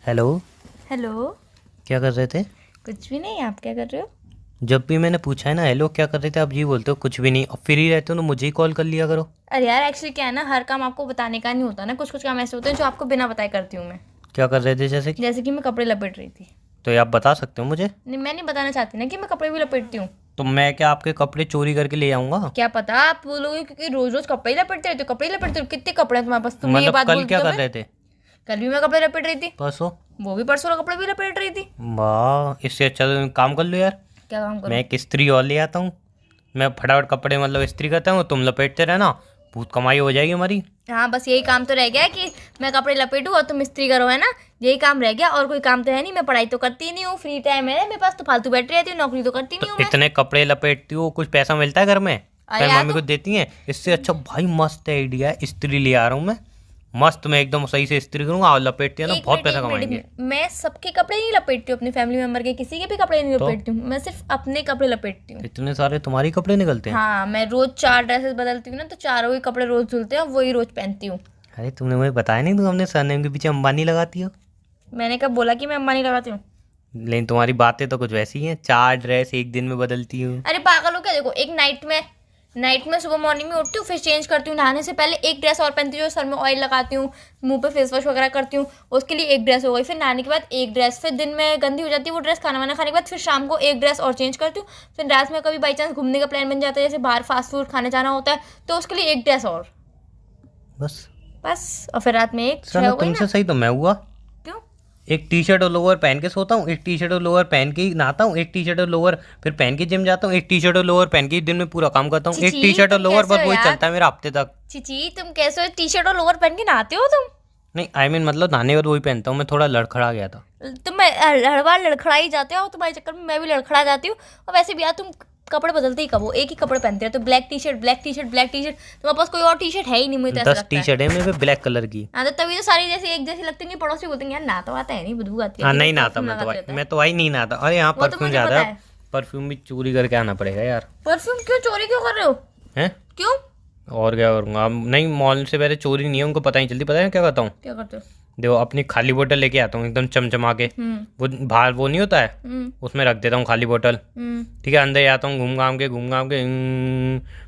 Hello. Hello. क्या कर रहे थे? कुछ भी नहीं, आप क्या कर रहे हो? जब भी मैंने पूछा है ना हेलो क्या कर रहे थे, आप जी बोलते हो कुछ भी नहीं। और फ्री रहते हो तो मुझे ही कॉल कर लिया करो। अरे यार, एक्चुअली क्या है ना, हर काम आपको बताने का नहीं होता ना, कुछ कुछ काम ऐसे होते हैं जो आपको बिना बताए करती हूँ मैं। क्या कर रहे थे जैसे कि? जैसे कि मैं कपड़े लपेट रही थी। तो ये आप बता सकते हो मुझे? नहीं, मैं नहीं बताना चाहती ना कि मैं कपड़े भी लपेटती हूँ। तो मैं क्या आपके कपड़े चोरी करके ले आऊँगा? क्या पता आप बोलोगे, क्योंकि रोज रोज कपड़े ही लपेटते रहते हो, कपड़े ही लपेटते हो। कितने कपड़े हैं तुम्हारे पास? तुमने ये मतलब बात कल बोल दी क्या तो कर फिर रहे थे? कल भी मैं कपड़े लपेट रही थी। परसों? वो भी परसों कपड़े भी लपेट रही थी। वाह, इससे अच्छा तो काम कर लो यार। क्या काम मैं करूँ? एक इस्त्री और ले आता हूँ। मैं फटाफट कपड़े मतलब इस्त्री करता हूँ, तुम लपेटते रहना। बहुत कमाई हो जाएगी हमारी। हाँ, बस यही काम तो रह गया है कि मैं कपड़े लपेटूँ और तुम इस्त्री करो, है ना? यही काम रह गया, और कोई काम तो है नहीं। मैं पढ़ाई तो करती ही नहीं हूँ, फ्री टाइम है मेरे पास तो फालतू बैठी रहती हूँ, नौकरी तो करती तो नहीं हूँ मैं। इतने कपड़े लपेटती हो, कुछ पैसा मिलता है घर में? अरे कहीं यार मम्मी तो को देती हैं? इससे अच्छा भाई मस्त आइडिया है, इस्त्री ले आ रहा हूँ मैं। मस्त, मैं एकदम सही से इस्त्री करूंगा और लपेटती है ना, एक बहुत मिनट पैसा एक मिनट एक कमाएंगे। मिनट, मैं सबके कपड़े नहीं लपेटती हूँ, अपने फैमिली मेंबर के किसी के भी कपड़े नहीं तो लपेटती हूँ, मैं सिर्फ अपने कपड़े लपेटती हूँ। इतने सारे तुम्हारे कपड़े निकलते हैं? हाँ, मैं रोज 4 ड्रेसेस बदलती हूँ ना, तो चारों ही कपड़े रोज धुलते हैं और वही रोज पहनती हूँ। अरे तुमने मुझे बताया नहीं, तुम अपने सरनेम के पीछे अंबानी लगाती हो। मैंने कब बोला कि मैं अम्मा नहीं लगाती हूँ? लेकिन तुम्हारी बातें तो कुछ वैसी हैं, 4 ड्रेस एक दिन में बदलती हूँ। अरे पागल हो क्या? देखो, एक नाइट में सुबह मॉर्निंग में उठती हूँ, फिर चेंज करती हूँ, नहाने से पहले एक ड्रेस और पहनती हूँ, सर में ऑयल लगाती हूँ, मुंह पे फेस वॉश वगैरह करती हूँ, उसके लिए एक ड्रेस हो गई। फिर नहाने के बाद एक ड्रेस, फिर दिन में गंदी हो जाती है वो ड्रेस, खाना वाना खाने के बाद फिर शाम को एक ड्रेस और चेंज करती हूँ। फिर रात में कभी बाई चांस घूमने का प्लान बन जाता है, जैसे बाहर फास्ट फूड खाने जाना होता है, तो उसके लिए एक ड्रेस और। बस? बस, और फिर रात में एक, 6 चलो हो गई तुमसे ना? सही तो मैं हुआ। क्यों? एक टी शर्ट और लोअर पहन के सोता हूँ, एक टी शर्ट और लोअर पहन के ही नहाता हूँ, एक टी शर्ट और लोअर फिर पहन के जिम जाता हूँ, एक टी शर्ट और लोअर पहन के ही दिन में पूरा काम करता हूँ, एक टी चिची शर्ट और तुम लोअर कैसे बस हो वही यार? चलता है मेरा हफ्ते तक। चिची तुम कैसे हो? टी शर्ट और लोअर पहन के नहाते हो तुम? नहीं आई मीन मतलब नहाने के बाद वही पहनता हूँ, मैं थोड़ा लड़खड़ा गया था। तुम हर बार लड़खड़ा ही जाते हो, तुम्हारे चक्कर में मैं भी लड़खड़ा जाती हूँ। और वैसे भी यार, तुम कपड़े बदलते ही कब हो? एक ही कपड़े पहनते हो तो black T shirt, black T shirt, black T shirt. तुम्हारे पास कोई और टी शर्ट है ही नहीं, मुझे तो ऐसा 10 लगता टी है। शर्ट है मेरे पे ब्लैक कलर की। हाँ, तो तभी तो सारी जैसी एक जैसी लगती नहीं, पड़ोसी बोलते हैं यार ना तो आता है नहीं, बदबू आती है, हाँ अजीब नहीं नहाता परफ्यूम मैं तो लगाते भाई, रहता है। मैं तो भाई नहीं नहाता। अरे यहाँ वो तो परफ्यूम मुझे ज़्यादा पता है। है। परफ्यूम भी चोरी करके आना पड़ेगा यार। परफ्यूम क्यों चोरी क्यों कर रहे हो? हैं? क्यों? और क्या करूँगा अब? नहीं मॉल से पहले चोरी नहीं है, उनको पता नहीं चलती। पता है क्या करता हूँ? क्या करते हो? देखो अपनी खाली बोतल लेके आता हूँ एकदम चमचमा के। हम्म। वो बाहर वो नहीं होता है, हम्म। उसमें रख देता हूँ खाली बोतल। हम्म। ठीक है, अंदर जाता हूँ घूम घाम के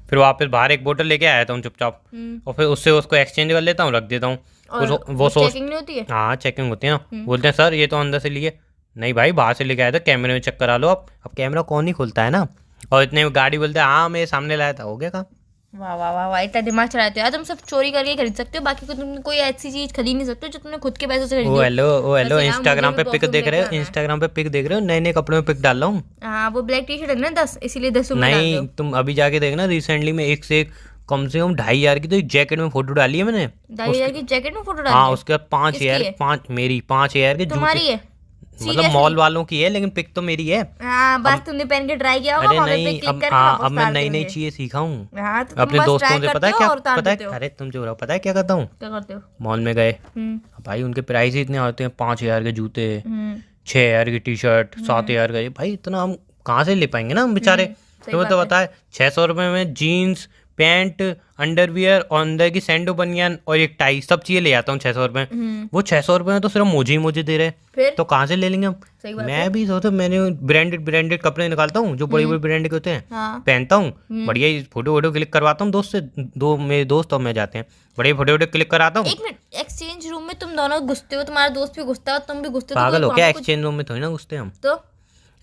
फिर वापस बाहर एक बोतल लेके आया था हूँ चुपचाप। और फिर उससे उसको एक्सचेंज कर लेता हूँ, रख देता हूँ। और वो सोच, चेकिंग नहीं होती है? हाँ चेकिंग होती है ना। बोलते हैं सर ये तो अंदर से लिए। नहीं भाई बाहर से लेके आया था, कैमरे में चेक करा लो। अब कैमरा कौन ही खोलता है ना। और इतने में गाड़ी बोलते हैं हाँ मेरे सामने लाया था, हो गया काम। वाह वाह वाह वाह, इतना दिमाग चलाते हो यार तुम। सब चोरी करके खरीद सकते हो, बाकी को तुम कोई ऐसी चीज खरीद नहीं सकते हो जो तुमने खुद के पैसों से खरीदी ओ हो। हेलो ओ हेलो, वैसे यार, मुझे इंस्टाग्राम भी पे पिक परफ्यूम देख लेके रहे हो? आना है। इंस्टाग्राम पे पिक देख रहे हो? नए नए कपड़ों में पिक डाल रहा हूँ। हाँ, वो ब्लैक टी शर्ट है ना 10, इसीलिए 10 रुपये डाल रहे नहीं हो। तुम अभी जाके देखना, रिसेंटली में एक से एक कम से कम 2,500 की तो एक जैकेट में फोटो डाली है मैंने। 2,500 की जैकेट में फोटो डाल हाँ दी है? उसके बाद 5 किसकी एयर है? 5 मेरी 5 एयर के जूते। तुम्हारी है? मतलब मॉल सीरियसली? वालों की है लेकिन पिक तो मेरी है। हाँ, बस तुमने पहन के ट्राई किया होगा, अरे वहाँ पे नहीं, क्लिक अब करके हाँ वापस अब मैं डाल नई नई दोगे। चीजें सीखा हूँ हाँ, तो तुम अपने बस दोस्तों ट्राई से। पता करते है हो क्या? और उतार पता देते है, हो। अरे तुम जो रहो, पता है क्या करता हूँ? क्या करते हो? मॉल में गए हम्म। भाई, उनके प्राइस ही इतने आते हैं। 5,000 के जूते, हम्म। 6,000 की टी शर्ट, 7,000 का ये। भाई इतना हम कहाँ से ले पाएंगे ना हम बेचारे। सही तुम्हें तो बात है। पता है 600 रुपये में जीन्स पैंट अंडरवियर और अंदर की सैंडो बनियान और एक टाई, सब चीज़ें ले आता हूँ 600 रुपये में। वो 600 रुपये में तो सिर्फ मुझे ही मुझे दे रहे हैं, फिर तो कहाँ से ले लेंगे हम? सही बात है। मैं भी सोचता मैंने ब्रांडेड ब्रांडेड कपड़े निकालता हूँ जो बड़े बड़े ब्रांड के होते हैं, हाँ। पहनता हूँ, बढ़िया ही फोटो वोटो क्लिक करवाता हूँ दोस्त से। दो मेरे दोस्त और मैं जाते हैं, बढ़िया फोटो वोटो क्लिक कराता हूँ। एक मिनट, एक्सचेंज रूम में तुम दोनों घुसते हो, तुम्हारा दोस्त भी घुसता है और तुम भी घुसते हो, तो पागल हो कोई क्या? वहाँ पे कुछ एक्सचेंज रूम में थोड़ी ना घुसते हम। तो?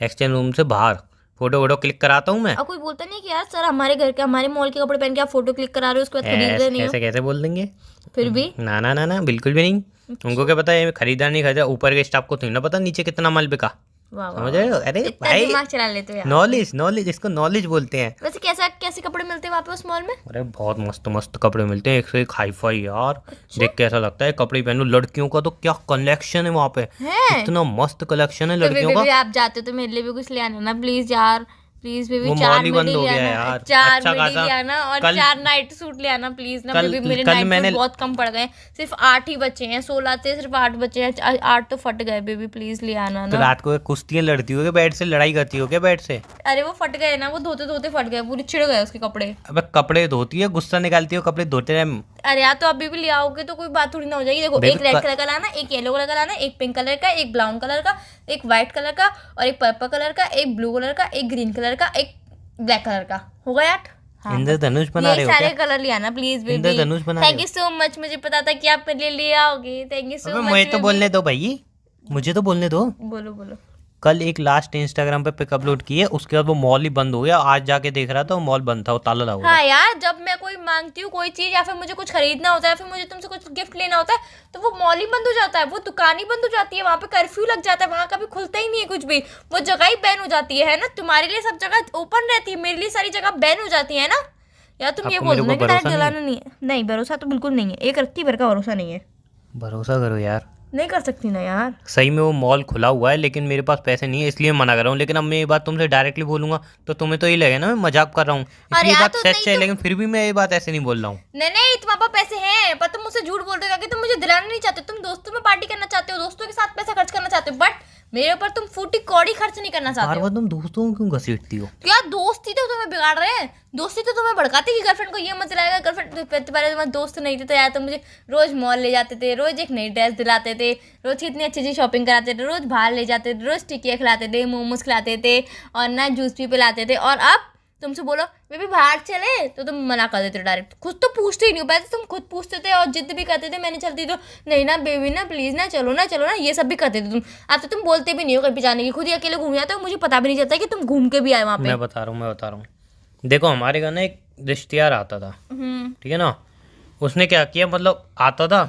एक्सचेंज रूम से बाहर फोटो वोटो क्लिक कराता हूँ मैं। और कोई बोलता नहीं कि यार सर, हमारे घर के, हमारे मॉल के कपड़े पहन के आप फोटो क्लिक करा रहे हो, उसके बाद खरीद रहे नहीं हो? ऐसे कैसे बोल देंगे? फिर भी ना ना ना ना, बिल्कुल भी नहीं। उनको क्या पता है खरीदा नहीं खरीदा, ऊपर के स्टाफ को थोड़ी ना पता नीचे कितना माल बिका। वाह वाह समझ रहे हो? वाह, अरे इतना भाई दिमाग चला लेते हो यार। नॉलेज नॉलेज, इसको नॉलेज बोलते हैं। वैसे कैसे कपड़े मिलते हैं वहाँ पे उस मॉल में? अरे बहुत मस्त मस्त कपड़े मिलते हैं, एक से एक हाई फाई यार। देख के ऐसा लगता है कपड़े पहनो। लड़कियों का तो क्या कलेक्शन है वहाँ पे, है इतना मस्त कलेक्शन है तो लड़कियों बेबी, का। आप जाते हो तो मेरे लिए भी कुछ ले आना ना प्लीज यार। प्लीज बेबी, वो 4 मॉल ही बंद मिडी हो ले गया आना, यार। 4 अच्छा मिडी खासा ले आना, और कल 4 नाइट सूट ले आना प्लीज ना कल बेबी। मेरे कल नाइट मैंने सूट बहुत कम पड़ गए, सिर्फ 8 ही बचे हैं। 16 थे, सिर्फ 8 बचे हैं। 8 तो फट गए बेबी, प्लीज ले आना तो ना। रात को कुश्तियाँ लड़ती हो क्या बेड से? लड़ाई करती हो क्या बेड से? अरे वो फट गए ना, वो धोते धोते फट गए, पूरी छिड़ गए उसके कपड़े। अबे कपड़े धोती है, गुस्सा निकालती हो, कपड़े धोते रहे। अरे यार तो अभी भी ले आओगे तो कोई बात थोड़ी ना हो जाएगी। देखो एक रेड कलर का लाना, एक येलो कलर का लाना, एक पिंक कलर का, एक ब्राउन कलर का, एक व्हाइट कलर का, और एक पर्पल कलर का, एक ब्लू कलर का, एक ग्रीन कलर का, एक ब्लैक कलर का। हो गया 8? हाँ, इंद्रधनुष बना रहे हो सारे क्या? कलर ले आना प्लीज बेबी। इंद्रधनुष बना थैंक यू सो मच, मुझे पता था कि आप मेरे लिए ले आओगे। Thank you so much. मुझे तो बोलने दो भाई, मुझे तो बोलने दो। बोलो बोलो। कल एक लास्ट इंस्टाग्राम पे पिक अपलोड की है, उसके बाद वो मॉल ही बंद हो गया। आज जाके देख रहा था वो मॉल बंद था, वो ताला लगा हुआ था। हाँ यार, जब मैं कोई मांगती हूँ कोई चीज या फिर मुझे कुछ खरीदना होता है, फिर मुझे तुमसे कुछ गिफ्ट लेना होता है, तो वो मॉल ही बंद हो जाता है, वो दुकान ही बंद हो जाती है, वहाँ पे कर्फ्यू लग जाता है, वहाँ कभी खुलता ही नहीं है कुछ भी, वो जगह ही बैन हो जाती है ना। तुम्हारे लिए सब जगह ओपन रहती है, मेरे लिए सारी जगह बैन हो जाती है ना। यार तुम ये आपको बोल मेरे दो ना को कि डायरेक्ट भरोसा जलाना नहीं है। नहीं, भरोसा तो बिल्कुल नहीं है, एक रत्ती भर का भरोसा नहीं है। भरोसा करो यार। नहीं कर सकती ना यार। सही में वो मॉल खुला हुआ है, लेकिन मेरे पास पैसे नहीं है, इसलिए मना कर रहा हूँ। लेकिन अब मैं ये बात तुमसे डायरेक्टली बोलूंगा तो तुम्हें तो ये लगेगा ना मैं मजाक कर रहा हूँ, अरे इसलिए यार बात तो सच नहीं है। तो- लेकिन फिर भी मैं ये बात ऐसे नहीं बोल रहा हूँ। नहीं नहीं, तुम्हारे पास पैसे हैं पर तुम मुझसे झूठ बोल रहे हो क्योंकि तुम मुझे दिलाना नहीं चाहते। तुम दोस्तों में पार्टी करना चाहते हो, दोस्तों के साथ पैसा खर्च करना चाहते हो, बट मेरे ऊपर तुम फूटी कौड़ी खर्च नहीं करना चाहते बार हो। बार तुम दोस्तों को क्यों घसीटती हो? तो यार दोस्ती तो तुम्हें बिगाड़ रहे हैं, दोस्ती तो तुम्हें भड़काती कि गर्लफ्रेंड को ये मत दिलाएगा। गर्लफ्रेंड पहले तुम्हारे दोस्त नहीं थे तो यार तुम मुझे रोज मॉल ले जाते थे, रोज एक नई ड्रेस दिलाते थे, रोज इतनी अच्छी अच्छी शॉपिंग कराते थे, रोज बाहर ले जाते थे, रोज टिकिया खिलाते थे, मोमोज खिलाते थे और ना जूस भी पिलाते थे। और अब तुमसे बोलो बेबी बाहर चले तो तुम मना कर देते हो डायरेक्ट, खुद तो पूछते ही नहीं हो। पहले तुम खुद पूछते थे और जिद भी करते थे, मैंने चलती तो नहीं ना बेबी ना प्लीज ना चलो ना चलो ना, ये सब भी करते थे तुम। अब तो तुम बोलते भी नहीं हो कहीं भी जाने की, खुद ही अकेले घूम जाते हो, मुझे पता भी नहीं चलता कि तुम घूम के भी आए वहाँ पे। मैं बता रहा हूँ। देखो हमारे घर ना एक रिश्तेदार आता था, ठीक है ना। उसने क्या किया, मतलब आता था,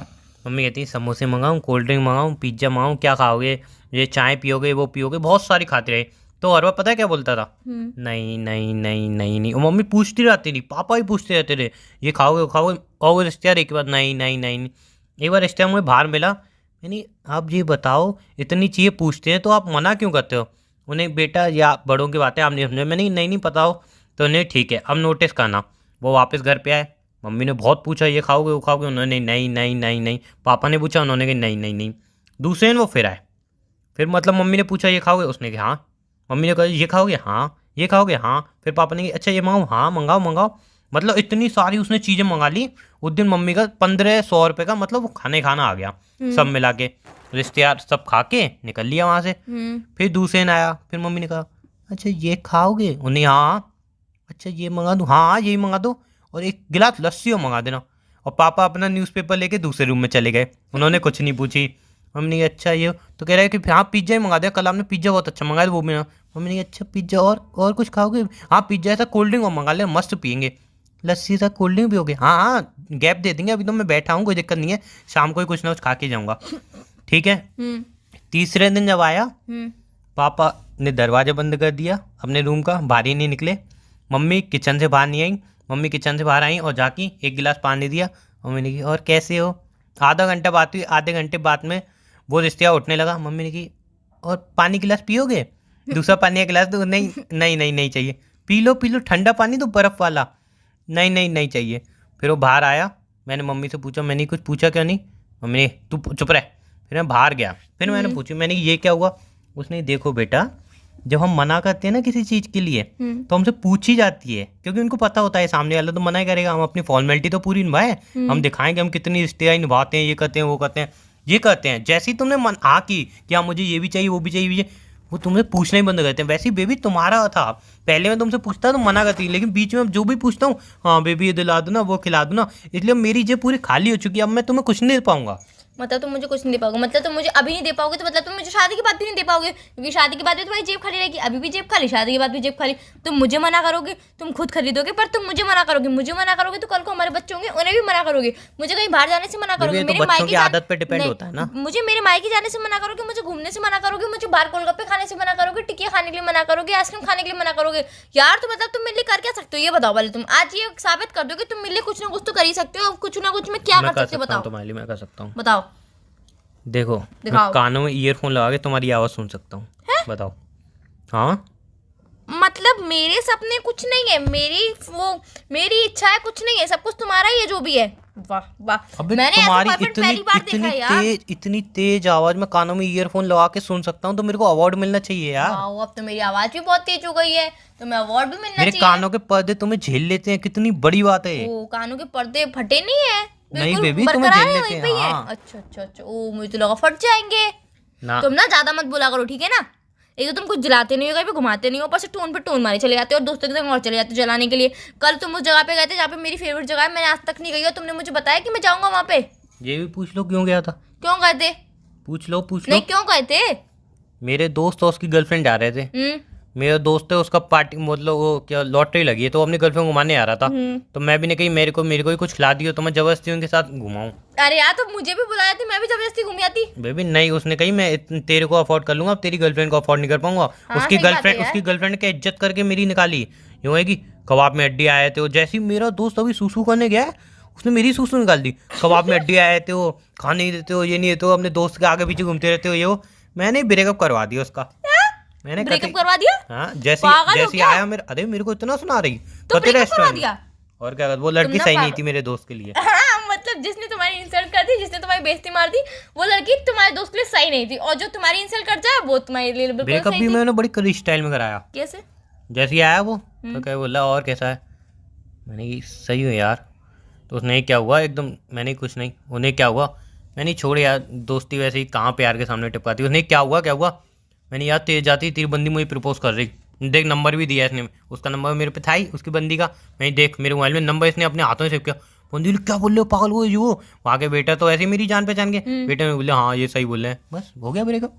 मम्मी कहती समोसे मंगाऊँ, कोल्ड ड्रिंक मंगाऊँ, पिज्ज़ा मंगाऊँ, क्या खाओगे, ये चाय पियोगे, वो पियोगे, बहुत सारी खाती रही। तो हर बार पता है क्या बोलता था, नहीं नहीं नहीं नहीं नहीं। और मम्मी पूछती रहती थी, पापा ही पूछते रहते थे ये खाओगे वो खाओगे। और वो रिश्तेदार एक बार नहीं नहीं नहीं नहीं। एक बार रिश्तेदार मुझे बाहर मिला, यानी आप ये बताओ इतनी चीज़ें पूछते हैं तो आप मना क्यों करते हो उन्हें? बेटा या बड़ों की बातें आप नहीं समझे। मैंने नहीं पता हो तो नहीं, ठीक है अब नोटिस करना। वो वापस घर पे आए, मम्मी ने बहुत पूछा ये खाओगे वो खाओगे, उन्होंने नहीं नहीं नहीं नहीं। पापा ने पूछा, उन्होंने कहा नहीं नहीं नहीं। दूसरे दिन वो फिर आए, फिर मतलब मम्मी ने पूछा ये खाओगे, उसने कहा हाँ। मम्मी ने कहा ये खाओगे, हाँ। ये खाओगे, हाँ। फिर पापा ने कहा अच्छा ये मंगाओ, हाँ मंगाओ मंगाओ। मतलब इतनी सारी उसने चीज़ें मंगा ली। उस दिन मम्मी का 1500 रुपये का मतलब वो खाना आ गया सब मिला के। रिश्तेदार सब खा के निकल लिया वहाँ से। फिर दूसरे दिन आया, फिर मम्मी ने कहा अच्छा ये खाओगे, उन्हें हाँ। अच्छा ये मंगा दूँ, हाँ यही मंगा दो, और एक गिलास लस्सी और मंगा देना। और पापा अपना न्यूज़पेपर लेके दूसरे रूम में चले गए, उन्होंने कुछ नहीं पूछी। मम्मी ने कहा अच्छा ये, तो कह रहा है कि हाँ पिज्ज़ा ही मंगा दिया, कल आपने पिज्ज़ा बहुत अच्छा मंगाया वो भी ना। मम्मी ने कहा अच्छा पिज्ज़ा और कुछ खाओगे? हाँ पिज्ज़ा ऐसा कोल्ड ड्रिंक और मंगा ले, मस्त पियेंगे। लस्सी था कोल्ड ड्रिंक पियोगे? हाँ हाँ गैप दे देंगे, अभी तो मैं बैठा हूँ, कोई दिक्कत नहीं है, शाम को ही कुछ ना कुछ खा के जाऊँगा, ठीक है। तीसरे दिन जब आया, पापा ने दरवाज़ा बंद कर दिया अपने रूम का, बाहर ही नहीं निकले। मम्मी किचन से बाहर नहीं आई, मम्मी किचन से बाहर आई और जाके एक गिलास पानी दिया। मम्मी ने कहा और कैसे हो? आधा घंटा बात हुई, आधे घंटे बाद में वो रिश्तेदार उठने लगा। मम्मी ने कहा और पानी गिलास पियोगे? दूसरा पानी का गिलास दो। नहीं नहीं नहीं नहीं चाहिए। पी लो ठंडा पानी दो बर्फ़ वाला। नहीं नहीं नहीं चाहिए। फिर वो बाहर आया, मैंने मम्मी से पूछा, मैंने कुछ पूछा क्यों नहीं? मम्मी ने तू चुप रह। फिर मैं बाहर गया, फिर मैंने पूछी, मैंने ये क्या हुआ? उसने देखो बेटा जब हम मना करते हैं ना किसी चीज़ के लिए तो हमसे पूछी जाती है, क्योंकि उनको पता होता है सामने वाला तो मना ही करेगा। हम अपनी फॉर्मेलिटी तो पूरी निभाए, हम दिखाएंगे हम कितनी रिश्तेदारी निभाते हैं, ये करते हैं वो करते हैं ये करते हैं। जैसे ही तुमने हाँ की कि हाँ मुझे ये भी चाहिए वो भी चाहिए, वो तुम्हें पूछना ही बंद करते हैं। वैसे ही बेबी तुम्हारा था, पहले मैं तुमसे पूछता तो मना करती, लेकिन बीच में जो भी पूछता हूँ हाँ बेबी ये दिला दो ना वो खिला दो ना, इसलिए मेरी जेब पूरी खाली हो चुकी है। अब मैं तुम्हें कुछ नहीं दे पाऊंगा। मतलब तुम मुझे कुछ नहीं दे पाओगे, मतलब तुम मुझे अभी नहीं दे पाओगे, तो मतलब तुम मुझे शादी के बाद भी नहीं दे पाओगे, क्योंकि शादी के बाद भी तुम्हारी जेब खाली रहेगी। अभी भी जेब खाली, शादी के बाद भी जेब खाली। तुम मुझे मना करोगे, तुम खुद खरीदोगे, पर तुम मुझे मना करोगे। मुझे मना करोगे तो कल को हमारे बच्चे होंगे उन्हें भी मना करोगे। मुझे कहीं बाहर जाने से मना करोगे, मेरे मायके की आदत पे डिपेंड होता है ना। मुझे मेरे मायके जाने से मना करोगे, मुझे घूमने से मना करोगे, मुझे बाहर गोलगप्पे खाने से मना करोगे, टिकिया खाने के लिए मना करोगे, आइसक्रीम खाने के लिए मना करोगे। यार तो मतलब तुम मेरे लिए कर क्या सकते हो ये बताओ। पहले तुम आज ये साबित कर दो कि तुम मेरे लिए कुछ ना कुछ तो कर ही सकते हो। कुछ ना कुछ मैं क्या कर सकती हूँ बताओ। तुम्हारे लिए मैं कर सकता हूँ, बताओ। देखो मैं कानों में ईयरफोन लगा के तुम्हारी आवाज़ सुन सकता हूँ, बताओ। हाँ मतलब मेरे सपने कुछ नहीं है, मेरी इच्छा है कुछ नहीं है, सब कुछ तुम्हारा ही है जो भी है। वाह वाह, मैंने तुम्हारी इतनी तेज आवाज में कानों में ईयरफोन लगा के सुन सकता हूँ, तो मेरे को अवार्ड मिलना चाहिए यार। अब तो मेरी आवाज भी बहुत तेज हो गई है, तो मैं अवार्ड भी मिलना चाहिए। मेरे कानों के पर्दे तुम्हें झेल लेते हैं, कितनी बड़ी बात है। कानों के पर्दे फटे नहीं है, नहीं बिल्कुल बेबी, तुम्हें बरकरार झेल है, लेते वहीं हैं। पे ही है। हाँ अच्छा अच्छा अच्छा, ओ मुझे तो लगा फट जाएंगे। ना, तुम ना ज्यादा मत बोला करो, ठीक है ना। एक तो तुम कुछ जलाते नहीं हो, कहीं पे घुमाते नहीं हो, ऊपर से टोन पे टोन मारे चले जाते हो और दोस्तों के संग और चले जाते हो जलाने के लिए। कल तुम उस जगह पे गए थे जहाँ पे मेरी फेवरेट जगह है, मैंने आज तक नहीं गई हो, तुमने मुझे बताया कि मैं जाऊंगा वहाँ पे। ये भी पूछ लो क्यों गया था। क्यों गए थे? पूछ लो पूछ नहीं लो। क्यों गए थे? मेरे दोस्त और उसकी गर्लफ्रेंड जा रहे थे। मेरा दोस्त है, उसका पार्टी मतलब वो क्या लॉटरी लगी है, तो वो अपनी गर्लफ्रेंड घुमाने आ रहा था। तो मैं भी नहीं कही मेरे को ही कुछ खिला दियो तो मैं जबरदस्ती उनके साथ घुमाऊं। अरे यार तो मुझे भी बुलाया थी, मैं भी जबरदस्ती घूमी आती। बेबी नहीं, उसने कही मैं तेरे को अफोर्ड कर लूंगा, अब तेरी गर्लफ्रेंड को अफोर्ड नहीं कर पाऊंगा। हाँ, उसकी सही बात है गर्लफ्रेंड यार। उसकी गर्लफ्रेंड की इज्जत करके मेरी निकाली। यूं है कि कबाब में हड्डी आए थे, वो जैसे ही मेरा दोस्त अभी सूसू करने गया है, उसने मेरी सूसू निकाल दी। कबाब में हड्डी आए थे, वो खाने नहीं देते हो, ये नहीं देते हो, अपने दोस्त के आगे पीछे घूमते रहते हो, ये वो। मैंने ब्रेकअप करवा दिया उसका। मैंने ब्रेकअप करवा दिया? हाँ, जैसी पागल हो जैसी क्या? आया मेरे, अरे मेरे को इतना सुना रही तो कते ब्रेकअप करवा रेस्टोरेंट दिया? और क्या, वो लड़की ना सही नहीं पागल। थी मेरे दोस्त के लिए। हाँ, मतलब जिसने तुम्हारी इंसल्ट कर दी, जिसने तुम्हारी बेइज्जती मार दी, वो लड़की तुम्हारे दोस्त के लिए सही नहीं थी, और जो तुम्हारी इंसल्ट कर जाए वो तुम्हारे लिए बिल्कुल ब्रेकअप सही भी थी। मैंने बड़ी कड़ी स्टाइल में कराया। कैसे? जैसे ही आया वो तो क्या बोला, और कैसा है, मैंने कि सही हो यार। तो उसने क्या हुआ एकदम, मैंने कुछ नहीं, उन्हें क्या हुआ, मैंने छोड़ यार, दोस्ती वैसे ही कहाँ प्यार के सामने टिपकाती। उसने क्या हुआ, मैंने यार तेज जाती तेरी बंदी मुझे प्रपोज कर रही, देख नंबर भी दिया इसने, उसका नंबर मेरे पे था ही, उसकी बंदी का। मैं देख मेरे मोबाइल में नंबर इसने अपने हाथों से सेव किया। बंदी क्या बोल रहे हो पागल, वो जो वहाँ के बेटा तो ऐसे ही मेरी जान पहचान के बेटे में बोले हाँ ये सही बोल रहे हैं, बस हो गया ब्रेकअप।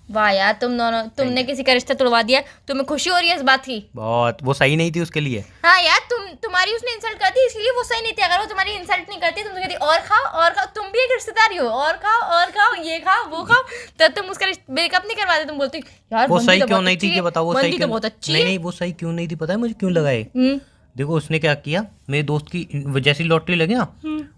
वाह यार, तुम दोनों, तुमने किसी का रिश्ता तोड़वा दिया, तुम्हें खुशी हो रही है इस बात की? बहुत, वो सही नहीं थी उसके लिए। हाँ यार, तुम्हारी उसने इंसल्ट कर दी इसलिए वो सही नहीं थी। अगर वो तुम्हारी इंसल्ट नहीं करती, तुम तो कहती और खाओ, तुम भी एक रिश्तेदारी हो, और खाओ, ये खाओ वो खाओ, तब तुम उसका ब्रेकअप नहीं करवाते। तुम बोलती यार वो बंदी सही तो क्यों बहुत नहीं अच्छी थी, है, ये बताओ वो सही बंदी तो क्यों बहुत अच्छी नहीं, है। नहीं वो सही क्यों नहीं थी, पता है मुझे क्यों लगाए। देखो उसने क्या किया, मेरे दोस्त की जैसी लॉटरी लगी ना,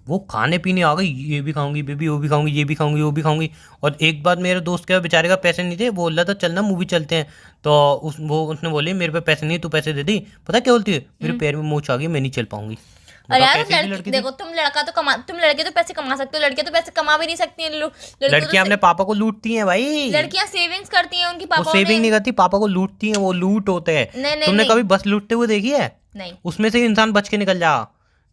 वो खाने पीने आ गई, ये भी खाऊंगी बेबी, वो भी खाऊंगी, ये भी खाऊंगी, वो भी खाऊंगी। और एक बार मेरे दोस्त के बेचारे का पैसे नहीं थे, बोल रहा था चलना मूवी चलते हैं, तो उसने बोली मेरे पे पैसे नहीं, तू पैसे दे दी। पता क्या बोलती है, मेरे पैर में मोच आ गई, मैं नहीं चल पाऊंगी। अरे यार लड़की देखो, तुम लड़के तो पैसे कमा सकते हो, लड़कियां तो पैसे कमा भी नहीं सकती हैं। लड़कियां अपने पापा को लूटती हैं भाई। लड़कियां सेविंग्स करती हैं, उनकी वो पापा सेविंग नहीं करती, पापा को लूटती हैं, वो लूट होते हैं। तुमने कभी बस लूटते हुए देखी है? नहीं। उसमें से इंसान बच के निकल जा।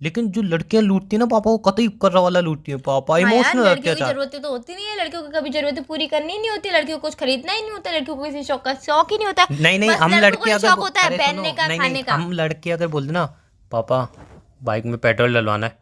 लेकिन जो लड़कियां लूटती है ना, पापा को कतई कर्रा वाला लूटती है, पापा इमोशनल लड़कियों की जरूरतें तो होती नहीं है, लड़कियों की कभी जरूरतें पूरी करनी नहीं होती, लड़कियों को कुछ खरीदना ही नहीं होता, लड़कियों को किसी शौक ही नहीं होता। नहीं हम लड़के अगर शौक होता है पहनने का, खाने का। हम लड़के अगर बोलते ना पापा बाइक में पेट्रोल डलवाना है,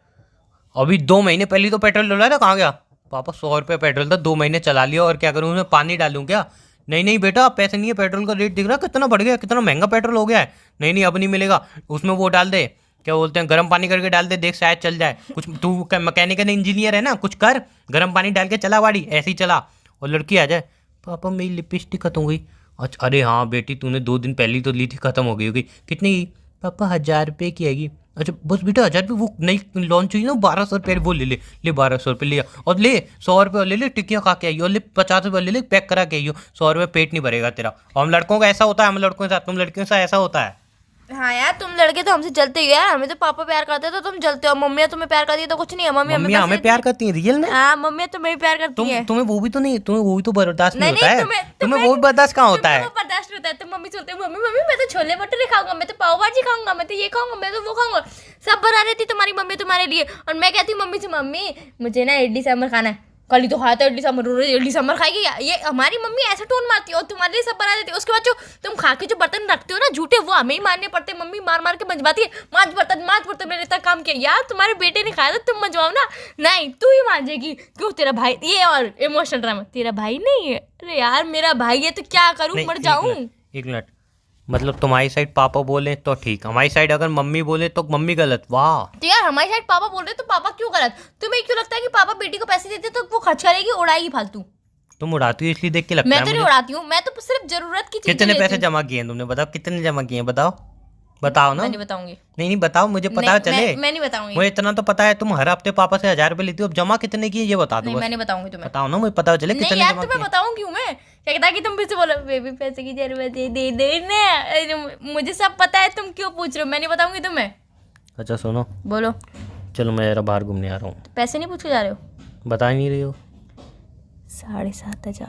अभी 2 महीने पहले तो पेट्रोल डलवाया था, कहाँ गया पापा, 100 रुपये पेट्रोल था, 2 महीने चला लिया, और क्या करूँ उसमें पानी डालूं क्या? नहीं बेटा पैसे नहीं है, पेट्रोल का रेट दिख रहा है कितना बढ़ गया, कितना महंगा पेट्रोल हो गया है। नहीं अब नहीं मिलेगा, उसमें वो डाल दे, क्या बोलते हैं, गर्म पानी करके डाल दे, देख शायद चल जाए कुछ। तू मैकेनिकल इंजीनियर है ना, कुछ कर, गर्म पानी डाल के चला गाड़ी, ऐसे ही चला। और लड़की आ जाए, पापा मेरी लिपस्टिक खत्म हो गई। अच्छा अरे हाँ बेटी तूने 2 दिन पहले तो ली थी, खत्म हो गई होगी, कितनी की? पापा 1000 रुपये की आएगी। अच्छा बस बेटा 1000 रुपये, वो नई लॉन्च हुई ना 1200 रुपये, वो ले 1200 रुपये लिया, और ले 100 रुपये और ले टिक्कियाँ खा के आई, और ले 50 रुपये ले पैक करा के आई हो, 100 रुपये पेट नहीं भरेगा तेरा। और हम लड़कों का ऐसा होता है, हम लड़कों के साथ, तुम लड़कियों के साथ ऐसा होता है। हाँ यार, तुम लड़के तो हमसे जलते ही यार, हमें तो पापा प्यार करते हैं तो तुम जलते हो, मम्मी तुम्हें प्यार करती है तो कुछ नहीं है। मम्मी हमें प्यार करती है रियल में। हाँ, मम्मी तुम्हें भी प्यार करती है। तुम्हें वो भी तो नहीं, तुम्हें वो भी तो बर्दाश्त नहीं होता है। तुम्हें वो बर्दाश्त कहाँ होता है? बर्दाश्त होता है। तुम मम्मी सुनते हो, मम्मी मैं तो छोले भटूरे खाऊंगा, मैं तो पाव भाजी खाऊंगा, मैं तो ये खाऊंगा, मैं तो वो खाऊंगा, सब बना रही थी तुम्हारी मम्मी तुम्हारे लिए। और मैं कहती हूँ मम्मी से, मम्मी मुझे ना इडली सांभर खाना है, कल ही तो खाया था इडली सांभर खाएगी। ये हमारी मम्मी ऐसा टोन मारती है और तुम्हारे लिए सब बना देती है। उसके बाद जो तुम खा के जो बर्तन रखते हो ना झूठे, वो हमें ही मारने पड़ते हैं। मम्मी मार के मंजवाती है, मांझ बर्तन मैंने इतना काम किया। यार तुम्हारे बेटे ने खाया था, तुम मंजवाओ ना। नहीं तू ही मांझेगी, क्यों? तेरा भाई, ये और इमोशनल ड्रामा, तेरा भाई नहीं है। अरे यार मेरा भाई है तो क्या करूँ, मर जाऊँ। एक मिनट, मतलब तुम्हारी साइड पापा बोले तो ठीक, हमारी साइड अगर मम्मी बोले तो मम्मी गलत। वाह, तो यार हमारी साइड पापा बोल रहे तो पापा क्यों गलत? तुम्हें क्यों लगता है कि पापा बेटी को पैसे देते तो वो खर्च करेगी, उड़ाएगी फालतू? तुम उड़ाती हो इसलिए देख के लगता है। मैं तो नहीं उड़ाती हूँ, मैं तो सिर्फ जरूरत की चीजें कितने लेती पैसे हूँ। जमा किए तुमने, बताओ कितने जमा किए, बताओ ना। मैं नहीं बताऊंगी। नहीं बताओ, मुझे पता चले। मैं नहीं बताऊंगी। मुझे इतना तो पता है तुम हर हफ्ते पापा से 1000 रुपये लेती हो, अब जमा कितने किए ये बता दो। नहीं मैं नहीं बताऊंगी तुम्हें। बताओ ना, मुझे पता चले नहीं कितने यार जमा तुम्हें किए। बताऊंगी हूँ मैं, क्या कहता कि तुम फिर से बोलो बेबी पैसे की जरूरत है, दे देना। मुझे सब पता है, तुम क्यों पूछ रहे हो? मैं नहीं बताऊंगी तुम्हें। अच्छा सुनो, बोलो। चलो मैं जरा बाहर घूमने आ रहा हूँ। पैसे नहीं पूछ के जा रहे हो? बता ही नहीं रही हो। 7,500।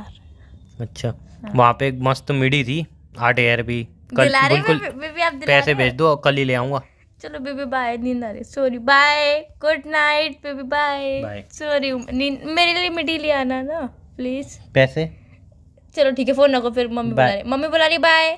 अच्छा वहाँ पे एक मस्त मिडी थी 8,000 भी, कल दिला रहे बिल्कुल बेबी, आप दिला पैसे रहे भेज दो, कल ही ले आऊँगा। चलो बेबी बाय, नींद आ रही, sorry, bye, good night baby, bye, Bye. Sorry, नींद मेरे लिए मिठी ले आना ना प्लीज। पैसे चलो ठीक है, फोन रखो फिर, मम्मी बुला Bye. रही, मम्मी बुला रही, बाय।